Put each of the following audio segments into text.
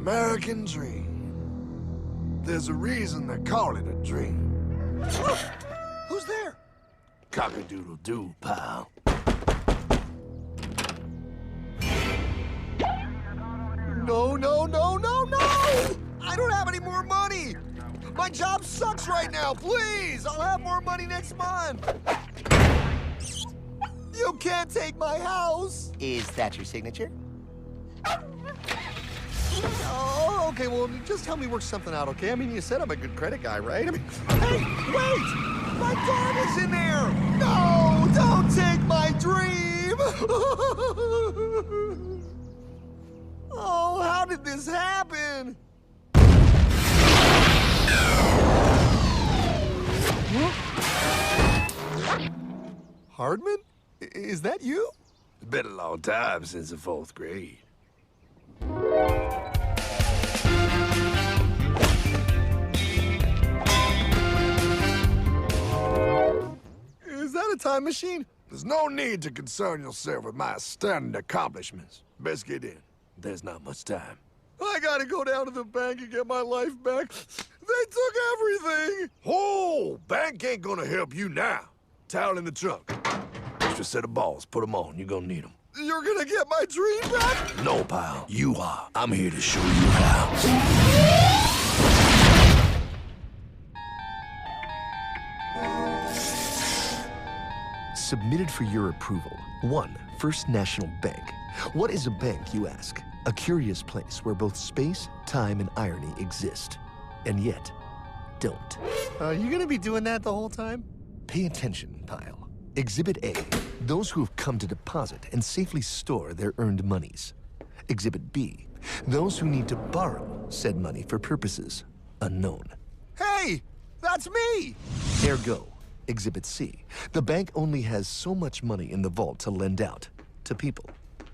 American dream. There's a reason they call it a dream. Who's there? Cock-a-doodle-doo, pal. No, no, no, no, no! I don't have any more money! My job sucks right now, please! I'll have more money next month! You can't take my house! Is that your signature? Oh, okay, well, just help me work something out, okay? I mean, you said I'm a good credit guy, right? I mean, hey, wait! My dog is in there! No, don't take my dream! Oh, how did this happen? Hardman? Is that you? It's been a long time since the 4th grade. Is that a time machine? There's no need to concern yourself with my astounding accomplishments. Best get in. There's not much time. I gotta go down to the bank and get my life back. They took everything. Oh, bank ain't gonna help you now. Towel in the trunk. Extra set of balls. Put them on. You're gonna need them. You're gonna get my dream back? No, pal. You are. I'm here to show you how. Submitted for your approval. 1. First National Bank. What is a bank, you ask? A curious place where both space, time, and irony exist. And yet, don't. Are you gonna be doing that the whole time? Pay attention, pile. Exhibit A. Those who have come to deposit and safely store their earned monies. Exhibit B. Those who need to borrow said money for purposes unknown. Hey, that's me! Ergo, Exhibit C. The bank only has so much money in the vault to lend out to people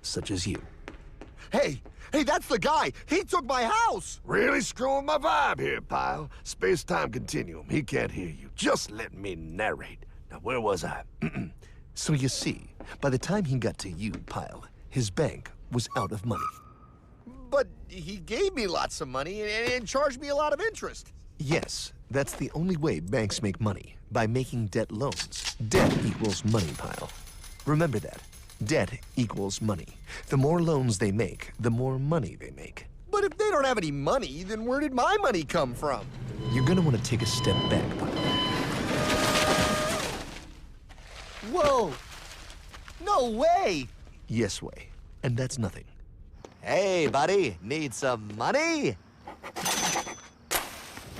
such as you. Hey, that's the guy! He took my house! Really screwing my vibe here, pal. Space-time continuum. He can't hear you. Just let me narrate. Now, where was I? So you see, by the time he got to you, pile, his bank was out of money. But he gave me lots of money and charged me a lot of interest. Yes, that's the only way banks make money, by making debt loans. Debt equals money, pile. Remember that. Debt equals money. The more loans they make, the more money they make. But if they don't have any money, then where did my money come from? You're gonna want to take a step back, pile. Whoa! No way! Yes way. And that's nothing. Hey, buddy, need some money?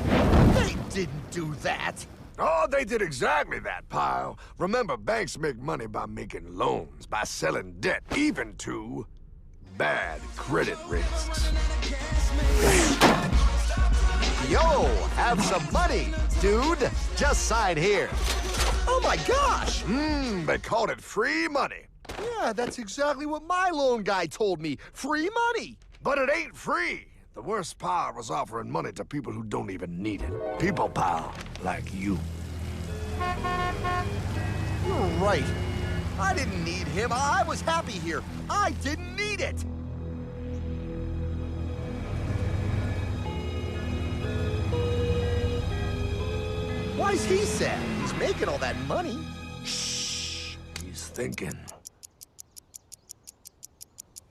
They didn't do that! Oh, they did exactly that, pal. Remember, banks make money by making loans, by selling debt, even to bad credit risks. Yo, have some money, dude. Just sign here. Oh my gosh! They called it free money. Yeah, that's exactly what my loan guy told me. Free money! But it ain't free. The worst part was offering money to people who don't even need it. People, pal, like you. You're right. I didn't need him. I was happy here. I didn't need it. Why's he sad? He's making all that money. Shh. He's thinking.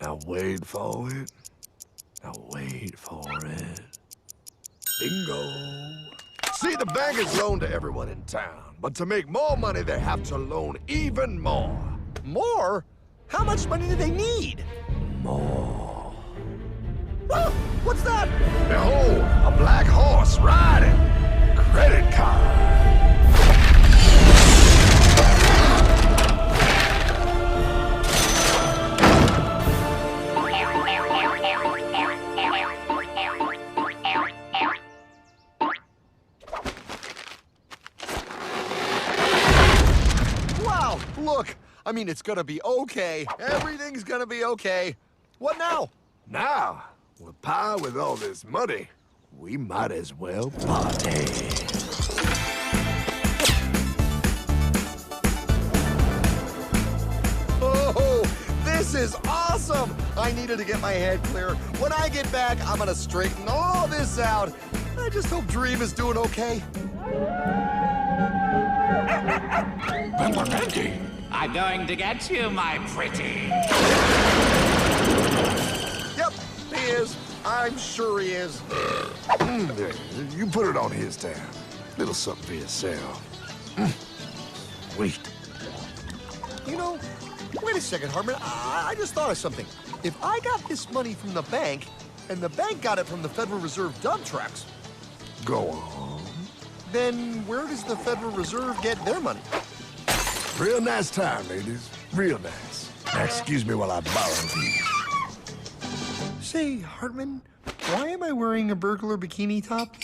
Now wait for it. Now wait for it. Bingo. See, the bank is loaned to everyone in town, but to make more money, they have to loan even more. More? How much money do they need? More. Oh, what's that? Behold, a black horse riding. Credit card. Wow, look. I mean, it's gonna be okay. Everything's gonna be okay. What now? Now, with power with all this money, we might as well party. Oh, this This is awesome! I needed to get my head clear. When I get back, I'm gonna straighten all this out. I just hope Dream is doing okay. Pepperminty. I'm going to get you, my pretty. Yep, he is. I'm sure he is. There, you put it on his tab. Little something for yourself. Wait. You know, wait a second, Hartman. I just thought of something. If I got this money from the bank, and the bank got it from the Federal Reserve dump trucks, Go on. then where does the Federal Reserve get their money? Real nice time, ladies. Real nice. Now, excuse me while I borrow these. Say, Hartman, why am I wearing a burglar bikini top?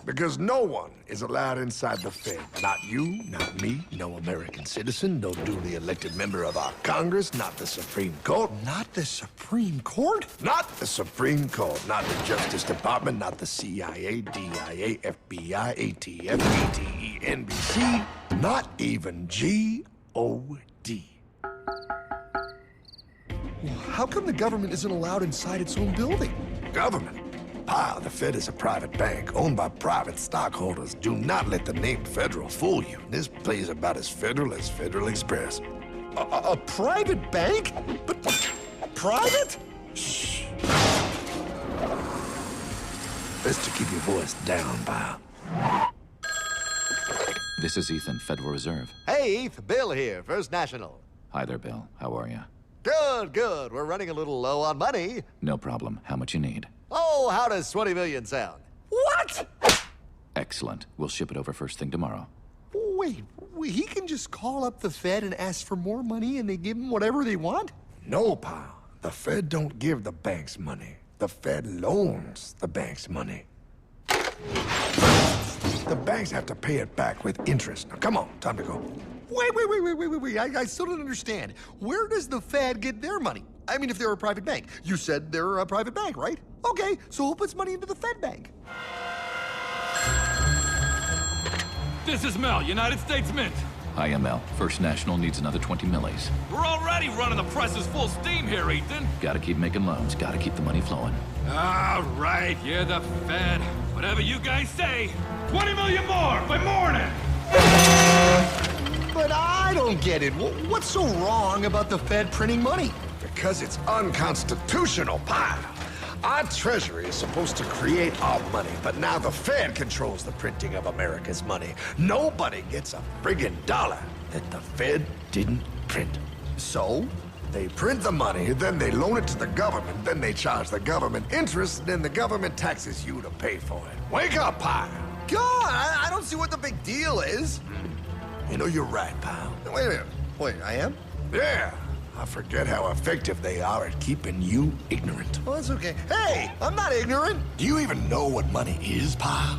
Because no one is allowed inside the Fed. Not you, not me, no American citizen, no duly elected member of our Congress, not the Supreme Court. Not the Supreme Court? Not the Supreme Court, not the Justice Department, not the CIA, DIA, FBI, ATF, ATE, NBC, not even G.O.D. How come the government isn't allowed inside its own building? Government. Pile, the Fed is a private bank owned by private stockholders. Do not let the name Federal fool you. This place is about as Federal Express. A private bank? But private? Shh. Best to keep your voice down, pal. This is Ethan, Federal Reserve. Hey, Eth, Bill here, First National. Hi there, Bill. How are you? Good, good. We're running a little low on money. No problem. How much you need? Oh, how does 20 million sound? What? Excellent. We'll ship it over first thing tomorrow. Wait, he can just call up the Fed and ask for more money and they give him whatever they want? No, pal. The Fed don't give the banks money. The Fed loans the banks money. The banks have to pay it back with interest. Now, come on, time to go. Wait. I still don't understand. Where does the Fed get their money? I mean, if they're a private bank. You said they're a private bank, right? Okay, so who puts money into the Fed bank? This is Mel, United States Mint. Hi, ML. First National needs another 20 millis. We're already running the presses full steam here, Ethan. Gotta keep making loans. Gotta keep the money flowing. All right, you're the Fed. Whatever you guys say. 20 million more by morning. But I don't get it. What's so wrong about the Fed printing money? Because it's unconstitutional, pal. Our Treasury is supposed to create our money, but now the Fed controls the printing of America's money. Nobody gets a friggin' dollar that the Fed didn't print. So? They print the money, then they loan it to the government, then they charge the government interest, then the government taxes you to pay for it. Wake up, pal. God, I don't see what the big deal is. You know, you're right, pal. Wait a minute. Wait, I am? Yeah. I forget how effective they are at keeping you ignorant. Well, that's okay. Hey, I'm not ignorant. Do you even know what money is, pal?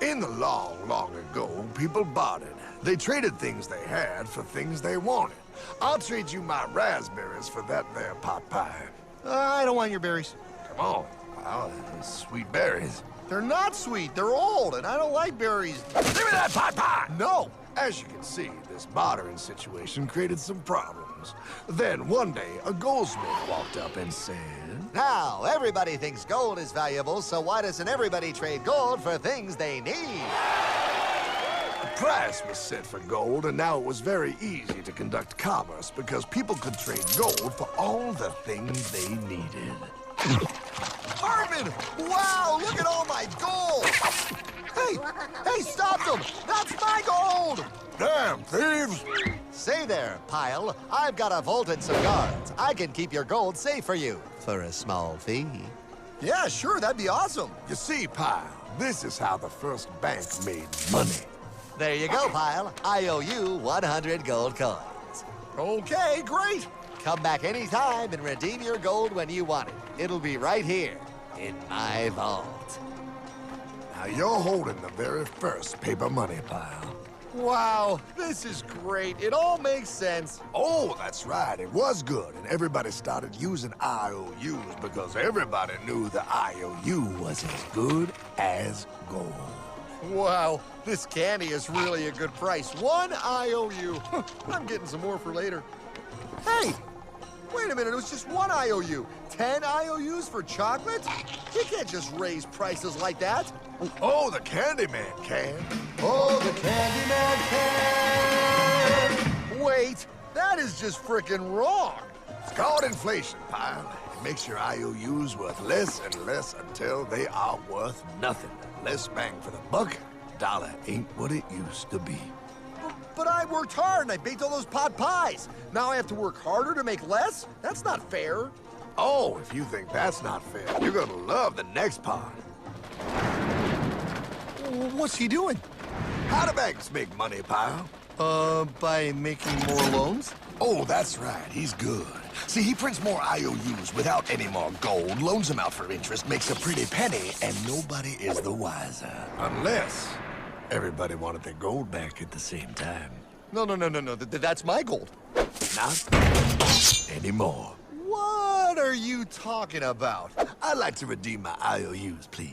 In the long, long ago, people bartered. They traded things they had for things they wanted. I'll trade you my raspberries for that there pot pie. I don't want your berries. Come on, pal. Sweet berries. They're not sweet. They're old, and I don't like berries. Give me that pot pie! No. As you can see, this bartering situation created some problems. Then one day, a goldsmith walked up and said, Now, everybody thinks gold is valuable, so why doesn't everybody trade gold for things they need? a price was set for gold, and now it was very easy to conduct commerce because people could trade gold for all the things they needed. Hartman! Wow, look at all my gold! Hey, stop them! That's my gold! Damn thieves! Say there, Pile. I've got a vault and some guards. I can keep your gold safe for you for a small fee. Yeah, sure, that'd be awesome. You see, Pile, this is how the first bank made money. There you go, Pile. I owe you 100 gold coins. Okay, great. Come back anytime and redeem your gold when you want it. It'll be right here in my vault. Now you're holding the very first paper money, Pile. Wow, this is great. It all makes sense. Oh, that's right. It was good, and everybody started using IOUs because everybody knew the IOU was as good as gold. Wow, this candy is really a good price. 1 IOU. I'm getting some more for later. Hey, wait a minute, it was just 1 IOU. 10 IOUs for chocolate? You can't just raise prices like that. Oh, the Candyman can. Oh, the Candyman can. Wait, that is just frickin' wrong. It's called inflation, pal. It makes your IOUs worth less and less until they are worth nothing. Less bang for the buck. Dollar ain't what it used to be. But I worked hard and I baked all those pot pies. Now I have to work harder to make less? That's not fair. Oh, if you think that's not fair, you're gonna love the next part. What's he doing? How do banks make money, pal? By making more loans? Oh, that's right. He's good. See, he prints more IOUs without any more gold, loans them out for interest, makes a pretty penny, and nobody is the wiser. Unless everybody wanted their gold back at the same time. No. That's my gold. Not anymore. What are you talking about? I'd like to redeem my IOUs, please.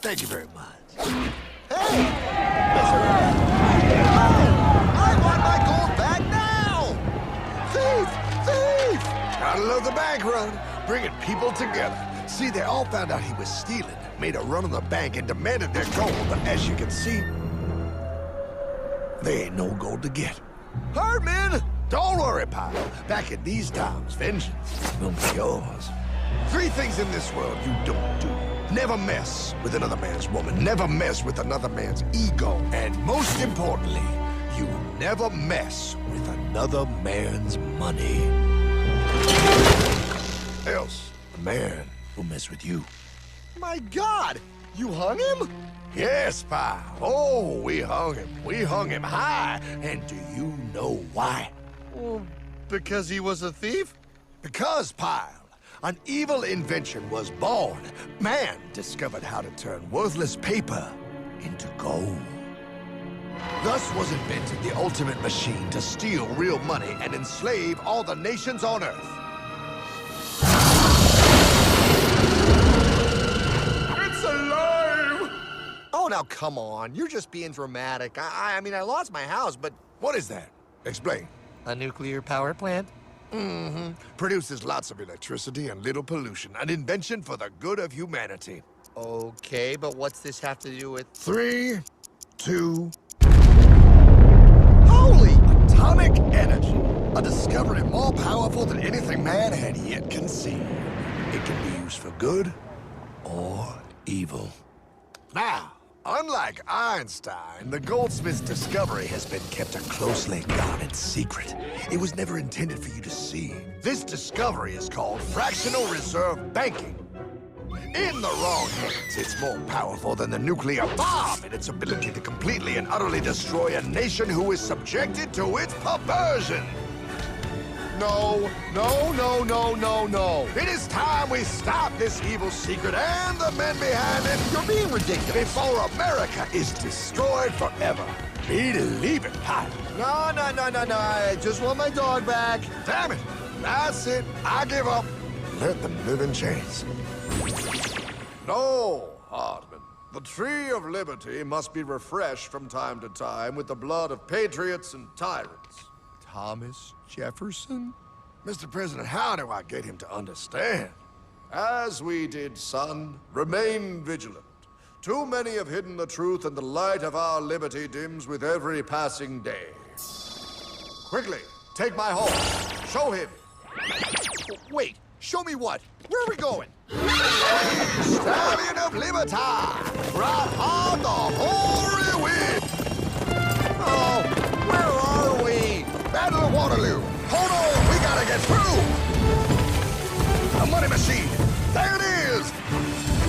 Thank you very much. Hey! I want my gold back now! Thief! Thief! Gotta love the bank run, bringing people together. See, they all found out he was stealing, made a run on the bank, and demanded their gold. But as you can see, there ain't no gold to get. Hardman! Don't worry, pal. Back in these times, vengeance will be yours. 3 things in this world you don't do. Never mess with another man's woman. Never mess with another man's ego. And most importantly, you never mess with another man's money. Else, the man will mess with you. My God! You hung him? Yes, pal. Oh, we hung him. We hung him high. And do you know why? Well, because he was a thief? Because, pal, an evil invention was born. Man discovered how to turn worthless paper into gold. Thus was invented the ultimate machine to steal real money and enslave all the nations on Earth. It's alive! Oh, now come on. You're just being dramatic. I mean, I lost my house, but... What is that? Explain. A nuclear power plant? Mm-hmm. Produces lots of electricity and little pollution. An invention for the good of humanity. Okay, but what's this have to do with... 3, 2... Holy! Atomic energy. A discovery more powerful than anything man had yet conceived. It can be used for good or evil. Now, unlike Einstein, the goldsmith's discovery has been kept a closely guarded secret. It was never intended for you to see. This discovery is called fractional reserve banking. In the wrong hands, it's more powerful than the nuclear bomb in its ability to completely and utterly destroy a nation who is subjected to its perversion. No. It is time we stop this evil secret and the men behind it. You're being ridiculous. Before America is destroyed forever. Believe it, pal. No. I just want my dog back. Damn it. That's it. I give up. Let them live in chains. No, Hardman. The tree of liberty must be refreshed from time to time with the blood of patriots and tyrants. Thomas Jefferson? Mr. President, how do I get him to understand? As we did, son, remain vigilant. Too many have hidden the truth, and the light of our liberty dims with every passing day. Quickly, take my horse. Show him. Wait, show me what? Where are we going? Stallion of Liberty! Right on the hoary wind! Oh, where are we? Battle of Waterloo! Hold on, we gotta get through! A money machine! There it is!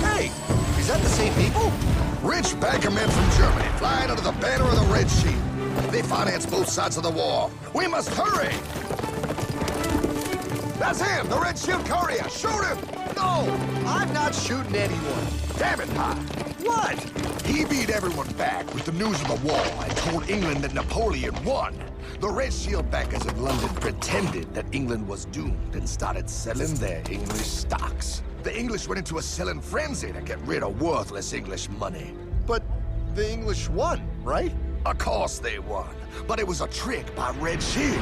Hey, is that the same people? Rich banker men from Germany flying under the banner of the Red Sheet. They finance both sides of the war. We must hurry! That's him, the Red Shield courier! Shoot him! No, I'm not shooting anyone. Damn it, Pop! What? He beat everyone back with the news of the war and told England that Napoleon won. The Red Shield bankers in London pretended that England was doomed and started selling their English stocks. The English went into a selling frenzy to get rid of worthless English money. But the English won, right? Of course they won. But it was a trick by Red Shield.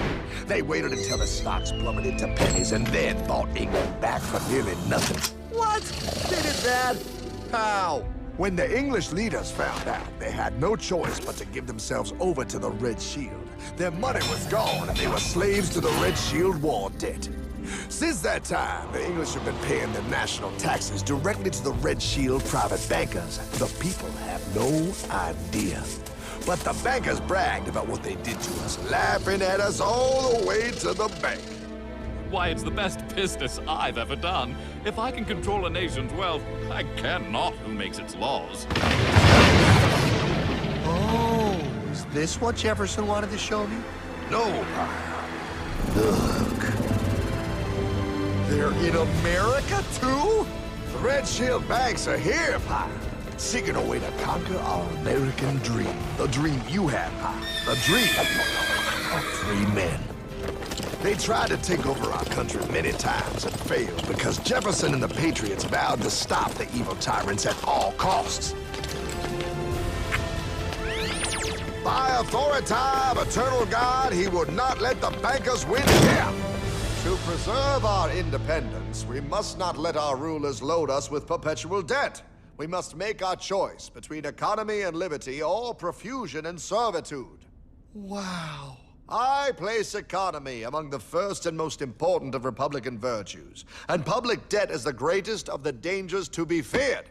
They waited until the stocks plummeted to pennies and then bought England back for nearly nothing. What? They did that? How? When the English leaders found out, they had no choice but to give themselves over to the Red Shield. Their money was gone, and they were slaves to the Red Shield war debt. Since that time, the English have been paying their national taxes directly to the Red Shield private bankers. The people have no idea. But the bankers bragged about what they did to us, laughing at us all the way to the bank. Why, it's the best business I've ever done. If I can control a nation's wealth, I cannot who makes its laws. Oh, is this what Jefferson wanted to show me? No, Pyle. Look. They're in America, too? The Red Shield banks are here, Pyle. Seeking a way to conquer our American dream. The dream you have, Pyle. The dream of free men. They tried to take over our country many times and failed because Jefferson and the Patriots vowed to stop the evil tyrants at all costs. By authority of eternal God, he would not let the bankers win here. To preserve our independence, we must not let our rulers load us with perpetual debt. We must make our choice between economy and liberty or profusion and servitude. Wow. I place economy among the first and most important of Republican virtues, and public debt is the greatest of the dangers to be feared.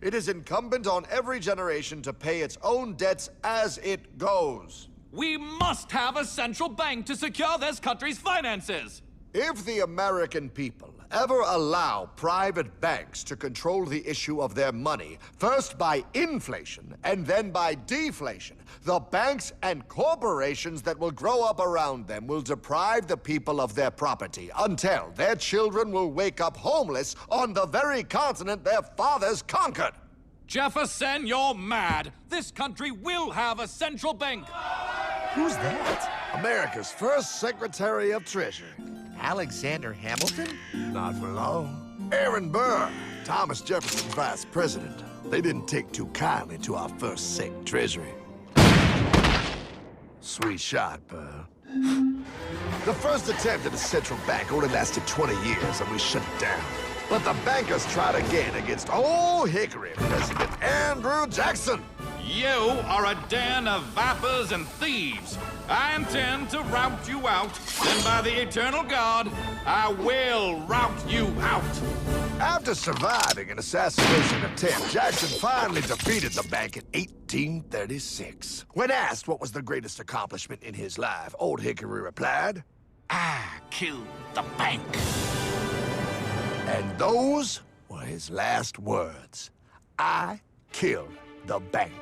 It is incumbent on every generation to pay its own debts as it goes. We must have a central bank to secure this country's finances. If the American people ever allow private banks to control the issue of their money, first by inflation and then by deflation, the banks and corporations that will grow up around them will deprive the people of their property until their children will wake up homeless on the very continent their fathers conquered. Jefferson, you're mad. This country will have a central bank. Who's that? America's first Secretary of Treasury. Alexander Hamilton? Not for long. Aaron Burr, Thomas Jefferson's vice president. They didn't take too kindly to our first Sec Treasury. Sweet shot, Burr. The first attempt at a central bank only lasted 20 years, and we shut it down. But the bankers tried again against Old Hickory President Andrew Jackson. You are a den of vipers and thieves. I intend to rout you out, and by the eternal God, I will rout you out. After surviving an assassination attempt, Jackson finally defeated the bank in 1836. When asked what was the greatest accomplishment in his life, Old Hickory replied, I killed the bank. and those were his last words. I killed the bank.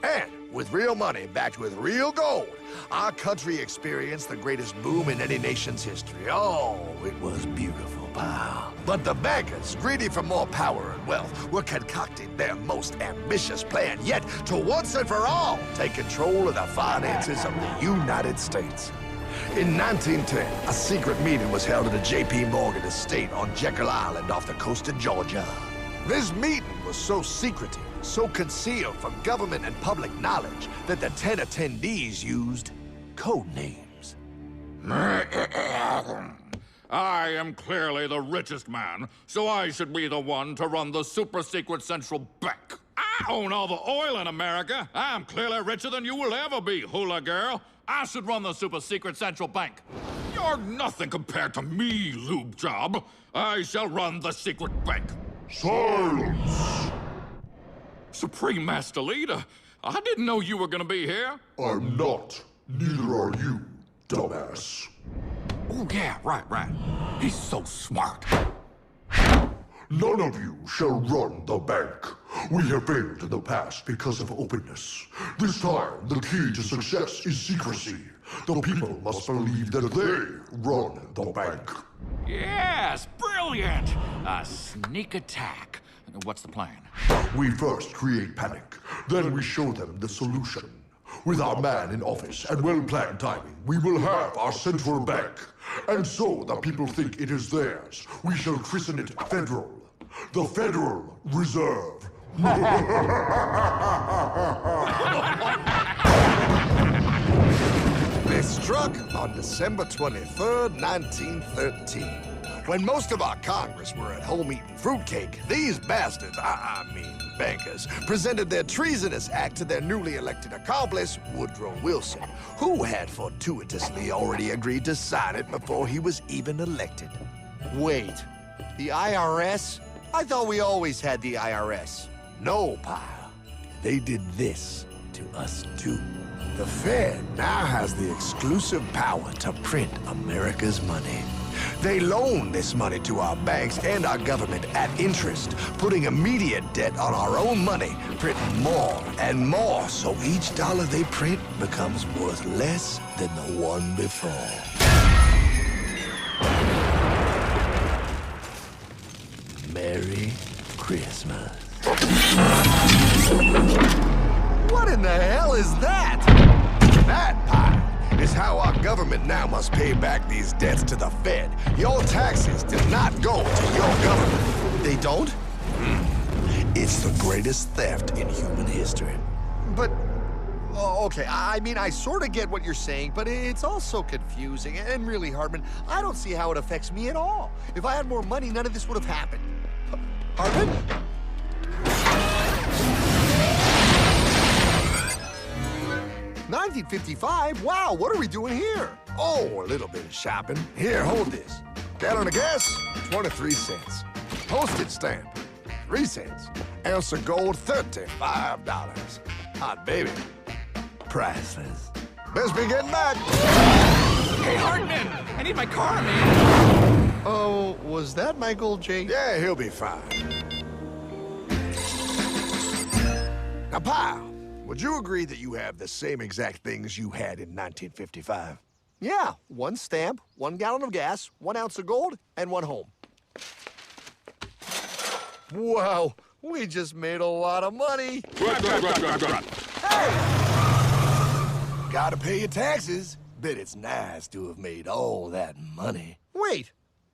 And with real money backed with real gold, our country experienced the greatest boom in any nation's history. Oh, it was beautiful, pal. But the bankers, greedy for more power and wealth, were concocting their most ambitious plan yet to once and for all take control of the finances of the United States. In 1910, a secret meeting was held at a J.P. Morgan estate on Jekyll Island off the coast of Georgia. This meeting was so secretive, so concealed from government and public knowledge that the 10 attendees used code names. I am clearly the richest man, so I should be the one to run the super-secret central bank. I own all the oil in America. I'm clearly richer than you will ever be, hula girl. I should run the super-secret central bank. You're nothing compared to me, lube job. I shall run the secret bank. Silence! Supreme Master Leader, I didn't know you were gonna be here. I'm not. Neither are you, dumbass. Oh, yeah, right. He's so smart. None of you shall run the bank. We have failed in the past because of openness. This time, the key to success is secrecy. The people must believe that they run the bank. Yes, brilliant! A sneak attack. What's the plan? We first create panic, then we show them the solution. With our man in office and well-planned timing, we will have our central bank. And so the people think it is theirs. We shall christen it Federal. The Federal Reserve They struck on December 23rd, 1913. When most of our Congress were at home eating fruitcake, these bastards, I mean bankers, presented their treasonous act to their newly elected accomplice, Woodrow Wilson, who had fortuitously already agreed to sign it before he was even elected. Wait, the IRS? I thought we always had the IRS. No, pal. They did this to us too. The Fed now has the exclusive power to print America's money. They loan this money to our banks and our government at interest, putting immediate debt on our own money, printing more and more, so each dollar they print becomes worth less than the one before. Merry Christmas. What in the hell is that? That, pal, is how our government now must pay back these debts to the Fed. Your taxes do not go to your government. They don't? It's the greatest theft in human history. But, oh, okay, I mean, I sort of get what you're saying, but it's all so confusing. And really, Hartman, I don't see how it affects me at all. If I had more money, none of this would have happened. Hartman? 1955? Wow, what are we doing here? Oh, a little bit of shopping. Here, hold this. Gallon of gas, 23 cents. Postage stamp, 3 cents. Ounce of gold, $35. Hot baby, priceless. Best be getting back. Hey, Hartman! I need my car, man! Oh, was that Michael J? Yeah, he'll be fine. Now, pal, would you agree that you have the same exact things you had in 1955? Yeah, 1 stamp, 1 gallon of gas, 1 ounce of gold, and 1 home. Wow, we just made a lot of money. Gotta pay your taxes. Bet it's nice to have made all that money. Wait,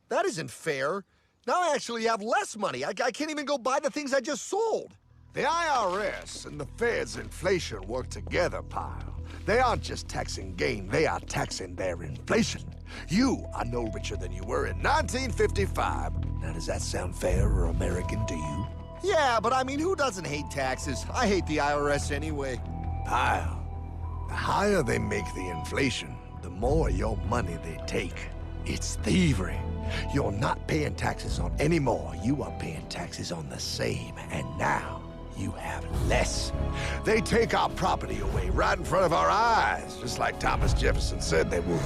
that isn't fair. Now I actually have less money. I can't even go buy the things I just sold. The IRS and the Fed's inflation work together, pal. They aren't just taxing gain, they are taxing their inflation. You are no richer than you were in 1955. Now, does that sound fair or American to you? Yeah, but I mean, who doesn't hate taxes? I hate the IRS anyway. Pal, the higher they make the inflation, the more your money they take. It's thievery. You're not paying taxes on any more. You are paying taxes on the same, and now you have less. They take our property away right in front of our eyes, just like Thomas Jefferson said they would.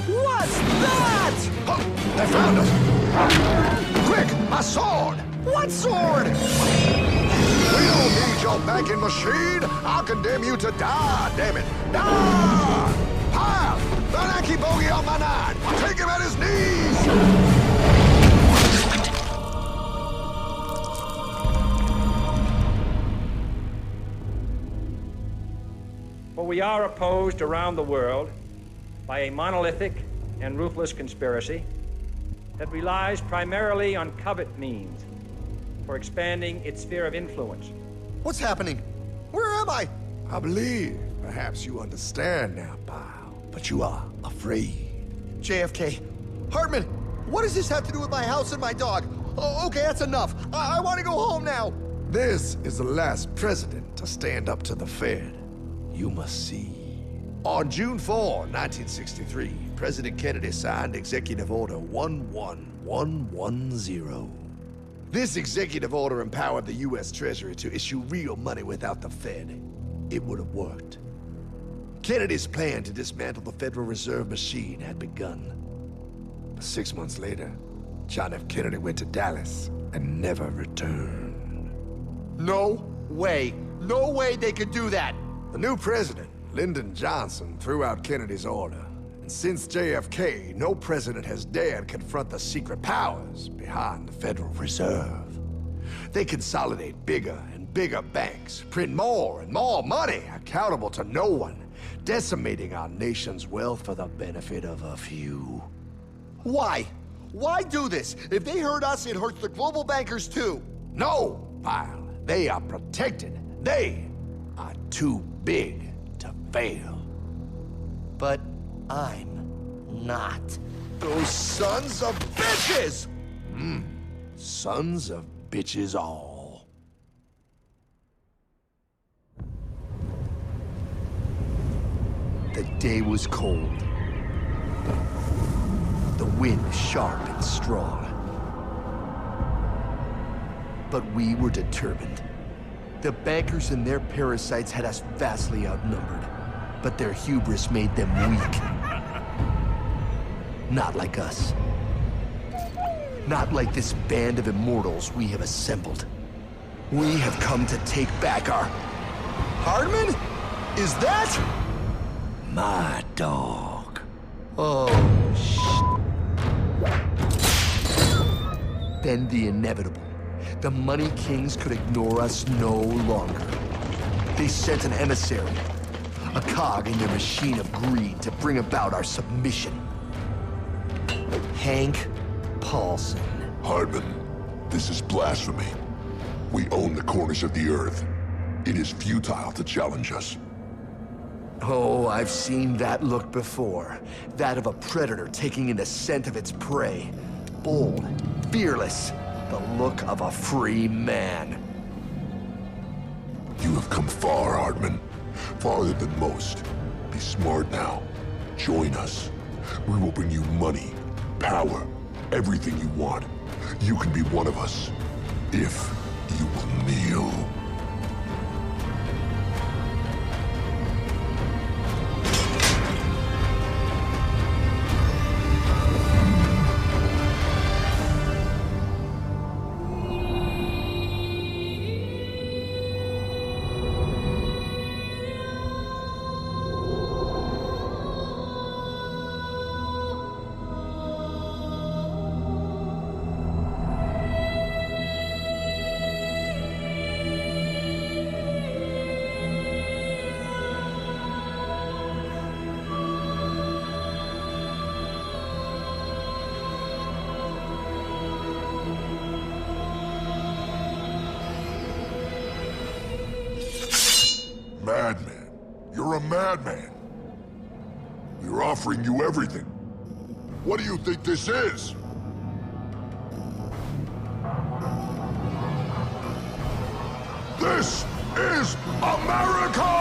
What's that? Oh, they found us! Quick, my sword! What sword? We don't need your banking machine! I'll condemn you to die, damn it! Die! Pile! The Yankee bogey on my 9! Take him at his knees! For we are opposed around the world by a monolithic and ruthless conspiracy that relies primarily on covert means for expanding its sphere of influence. What's happening? Where am I? I believe perhaps you understand now, pal, but you are afraid. JFK. Hartman, what does this have to do with my house and my dog? Oh, okay, that's enough. I want to go home now. This is the last president to stand up to the Fed. You must see. On June 4, 1963, President Kennedy signed Executive Order 11110. This executive order empowered the U.S. Treasury to issue real money without the Fed. It would have worked. Kennedy's plan to dismantle the Federal Reserve machine had begun. But 6 months later, John F. Kennedy went to Dallas and never returned. No way. No way they could do that. The new president, Lyndon Johnson, threw out Kennedy's order. And since JFK, no president has dared confront the secret powers behind the Federal Reserve. They consolidate bigger and bigger banks, print more and more money, accountable to no one, decimating our nation's wealth for the benefit of a few. Why? Why do this? If they hurt us, it hurts the global bankers too. No, Pyle. They are protected. They are too big to fail. But I'm not. Those sons of bitches! Sons of bitches all. The day was cold. The wind sharp and strong. But we were determined. The bankers and their parasites had us vastly outnumbered, but their hubris made them weak. Not like us. Not like this band of immortals we have assembled. We have come to take back our... Hardman? Is that? my dog. Oh, Then the inevitable. The Money Kings could ignore us no longer. They sent an emissary, a cog in their machine of greed to bring about our submission. Hank Paulson. Hardman, this is blasphemy. We own the corners of the earth. It is futile to challenge us. Oh, I've seen that look before. That of a predator taking in the scent of its prey. Bold, fearless, the look of a free man. You have come far, Hardman. Farther than most. Be smart now. Join us. We will bring you money, power, everything you want. You can be one of us, if you will kneel. Madman. You're a madman. We're offering you everything. What do you think this is? This is America!